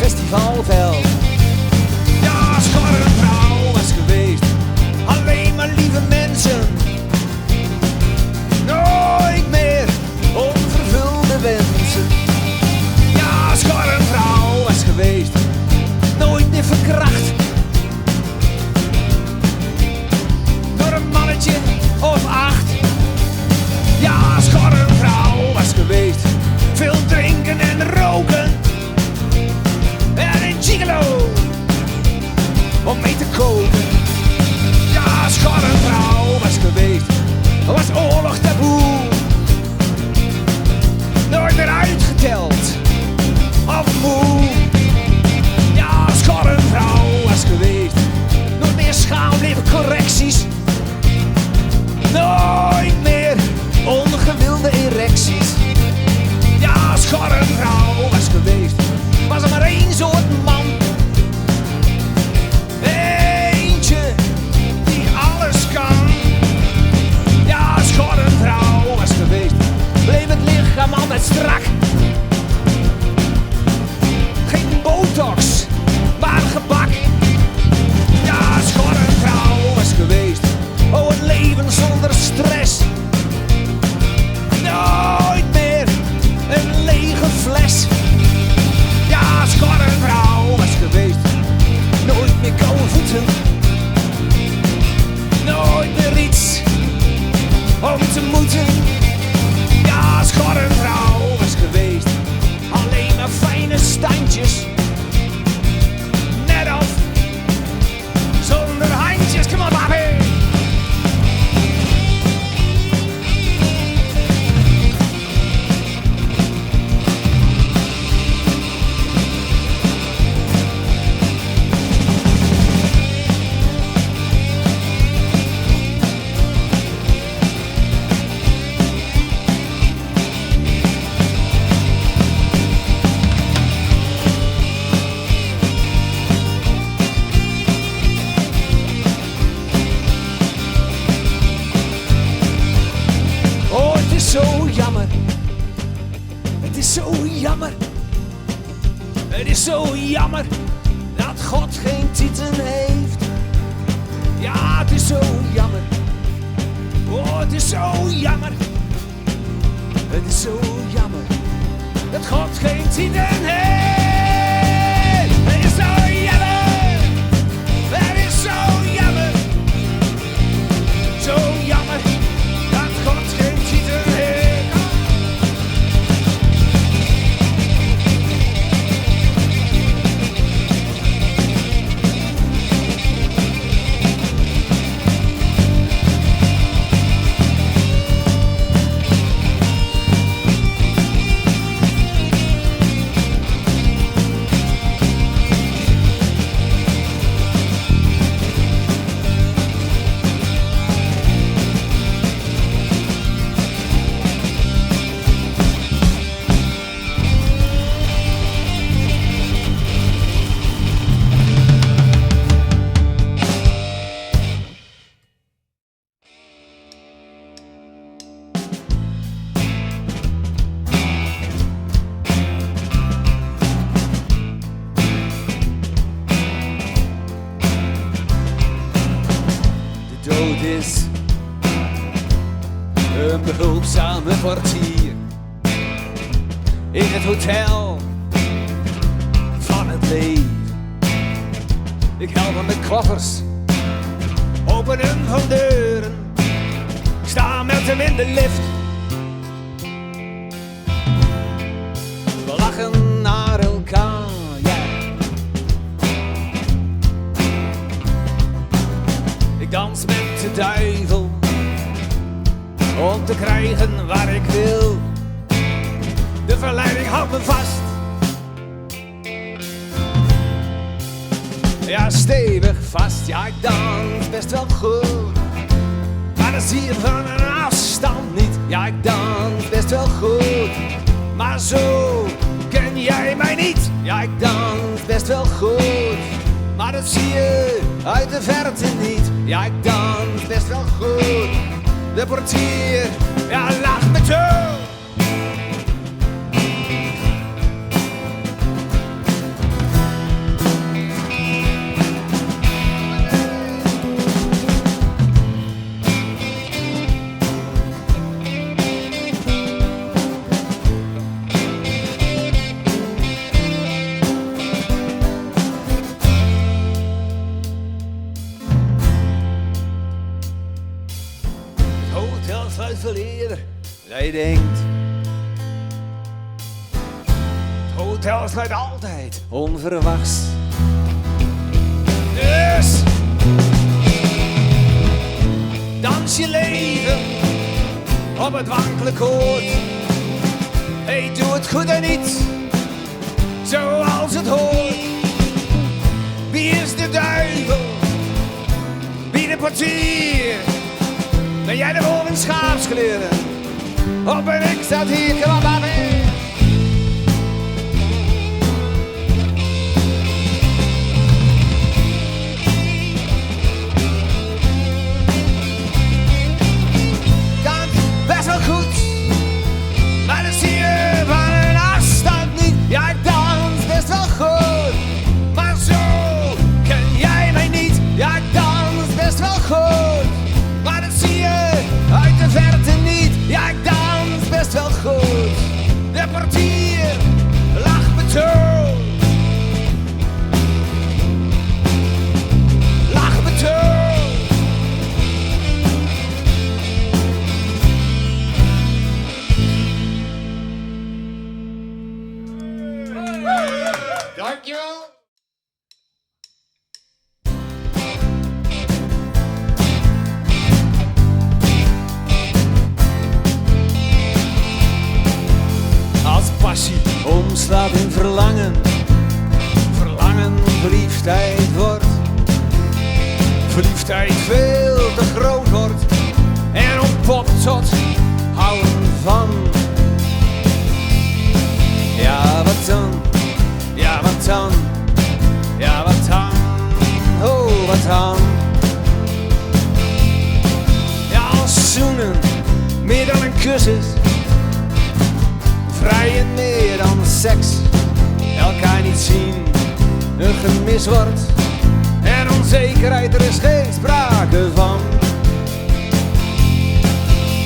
festivalveld. Ja, schorre vrouw was geweest, alleen maar lieve mensen. Nooit meer onvervulde wensen. Ja, schorre vrouw was geweest, nooit meer verkracht. Door een mannetje of 8. Ja, schorre vrouw was geweest, veel drinken en roken. En een gigolo om mee te koken. Ja, schorre vrouw was geweest, was oorlog taboe. Nooit meer uitgeteld of moe. Ja, schorre vrouw was geweest, nooit meer schaamlevende correcties. Nooit meer ongewilde erecties. Ja, schorre vrouw was geweest, was er maar één soort man. Eentje die alles kan. Ja, schorre vrouw was geweest, bleef het lichaam altijd strak. Geen botox, maar gebak. Ja, schorre vrouw was geweest, oh een leven zonder stress. Nooit meer een lege fles. Ja, schorre vrouw was geweest, nooit meer koude voeten. Nooit meer iets om te moeten. Ja, schorre vrouw was geweest, alleen maar fijne standjes. Net of zonder handjes, kom op papi. Zo jammer, het is zo jammer, het is zo jammer dat God geen tieten heeft. Ja, het is zo jammer, oh het is zo jammer, het is zo jammer dat God geen tieten heeft. Het is zo jammer, het is zo jammer, zo jammer dat God geen tieten heeft. Dood is een behulpzame portier in het hotel van het leven. Ik help hem met koffers, openen van deuren, ik sta met hem in de lift. We lachen naar elkaar, yeah. Ik dans met de duivel om te krijgen waar ik wil. De verleiding houdt me vast. Ja, stevig vast. Ja, ik dans best wel goed, maar dat zie je van een afstand niet. Ja, ik dans best wel goed, maar zo ken jij mij niet. Ja, ik dans best wel goed, maar dat zie je uit de verte niet. Ja, ik dans best wel goed. De portier, ja, lacht me toe. Zij denkt, het hotel sluit altijd onverwachts. Dus dans je leven op het wankele koord. Hey, doe het goed en niet zoals het hoort. Wie is de duivel? Wie de portier? Ben jij de wolf in schaapskleuren? Of ben ik dat hier klaar mee? Kan best wel goed, maar dat zie je van een afstand niet. Ja, ik dans best wel goed, maar zo ken jij mij niet. Ja, ik dans best wel goed, maar dat zie je uit de verte niet. Ja, ik dans best wel goed. De portier lacht me toe. Lacht me toe. Dankjewel. Als passie omslaat in verlangen, verlangen verliefdheid wordt, verliefdheid veel te groot wordt en ontpopt tot houden van. Ja, wat dan? Ja, wat dan? Ja, wat dan? Oh, wat dan? Ja, als zoenen meer dan een kus is, vrijen meer dan seks, elkaar niet zien, een gemis wordt en onzekerheid, er is geen sprake van.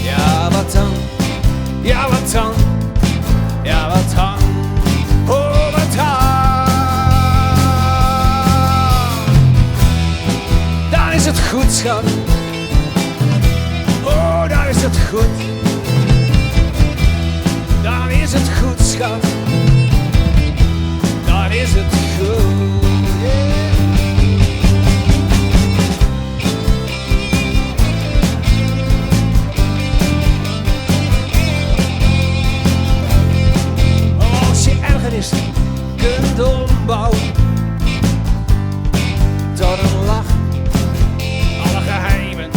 Ja, wat dan? Ja, wat dan? Ja, wat dan? Oh, wat dan? Dan is het goed, schat. Oh, dan is het goed. Dan is het goed, schat. Dan is het goed. Yeah. Als je ergernis kunt ombouwen tot een lach, alle geheimen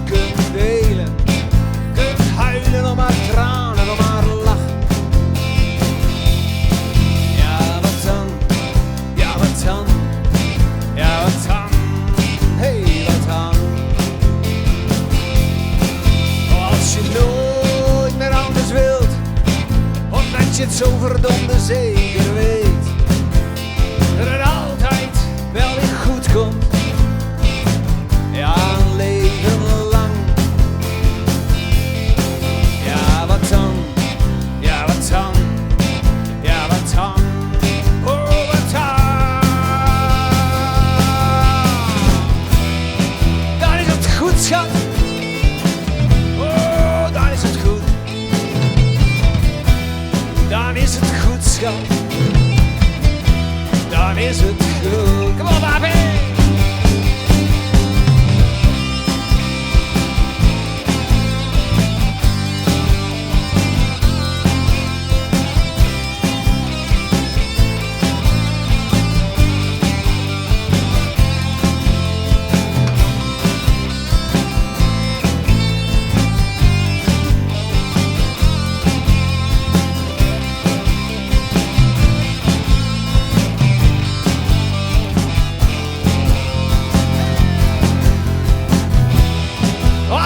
kunt delen, kunt huilen om haar tranen, om haar lach. Ja, wat dan? Ja, wat dan? Ja, wat dan? Hey, wat dan? Als je nooit meer anders wilt, omdat je het zo verdomde zeker weet, dat het altijd wel weer goed komt. Ja, een leven lang. Ja, wat dan? Ja, wat dan? Ja, wat dan? Oh, wat dan? Dan is het goed, schat. Oh, dan is het goed. Dan is het goed, schat. Dan is het goed. Kom op, baby!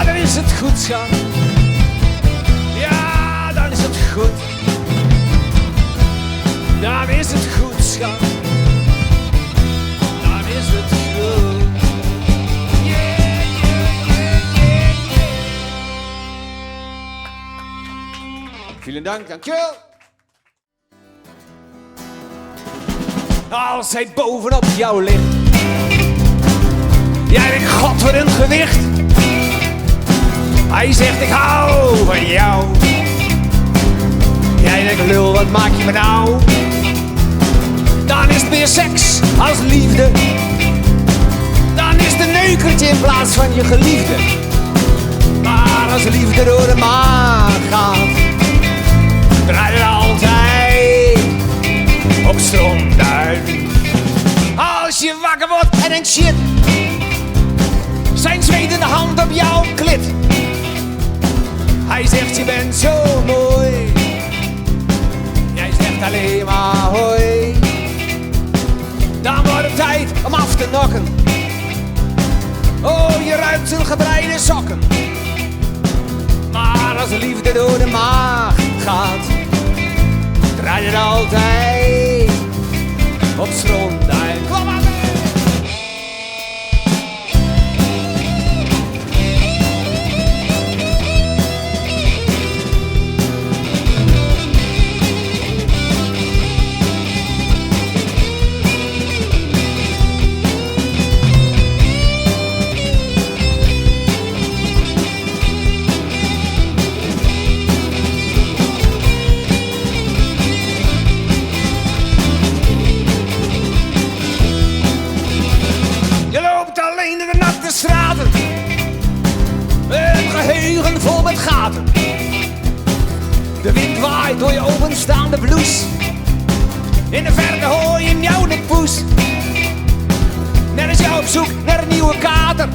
Dan is het goed, schat. Ja, dan is het goed. Dan is het goed, schat. Dan is het goed. Yeah, yeah, yeah, yeah, yeah. Vielen Dank, dankjewel. Als hij bovenop jou ligt, jij denkt, god, wat een gewicht. Hij zegt, ik hou van jou. Jij denkt, lul, wat maak je me nou? Dan is het meer seks als liefde. Dan is het een neukertje in plaats van je geliefde. Maar als liefde door de maan gaat, draai je altijd op stroomduin. Als je wakker wordt en denkt shit, zijn zwetende hand op jouw klit. Hij zegt je bent zo mooi, jij zegt alleen maar hoi. Dan wordt het tijd om af te nokken. Oh, je ruikt zijn gebreide sokken. Maar als de liefde door de maag gaat, draai je altijd op stroomduin. Kom maar mee! Alleen in de natte straten, een geheugen vol met gaten. De wind waait door je openstaande blouse. In de verte hoor je jouwende poes. Net is jou op zoek naar een nieuwe kater.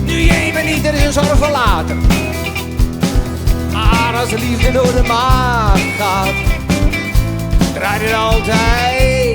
Nu je even niet, er is een zorg verlaten. Maar als de liefde door de maag gaat, draait het altijd